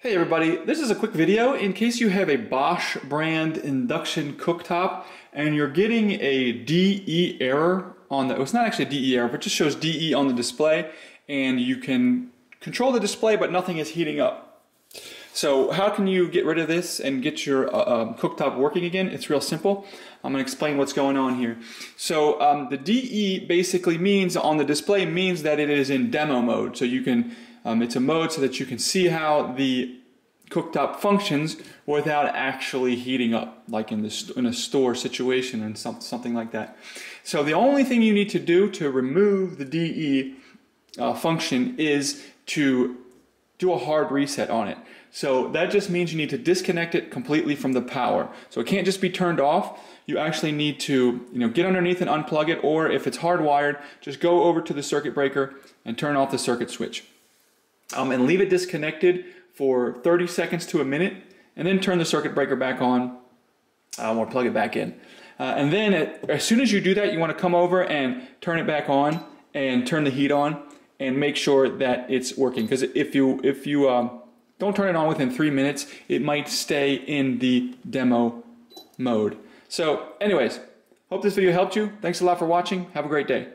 Hey everybody, this is a quick video in case you have a Bosch brand induction cooktop and you're getting a DE error on the, well, it's not actually a DE error, but it just shows DE on the display and you can control the display but nothing is heating up. So how can you get rid of this and get your cooktop working again? It's real simple. I'm going to explain what's going on here. So the DE basically means on the display means that it is in demo mode. So you can it's a mode so that you can see how the cooktop functions without actually heating up, like in a store situation and something like that. So the only thing you need to do to remove the DE function is to do a hard reset on it. So that just means you need to disconnect it completely from the power. So it can't just be turned off. You actually need to, get underneath and unplug it, or if it's hardwired, just go over to the circuit breaker and turn off the circuit switch. And leave it disconnected for 30 seconds to a minute, and then turn the circuit breaker back on or plug it back in. And then as soon as you do that, you want to come over and turn it back on and turn the heat on and make sure that it's working. Because if you don't turn it on within 3 minutes, it might stay in the demo mode. So anyways, hope this video helped you. Thanks a lot for watching. Have a great day.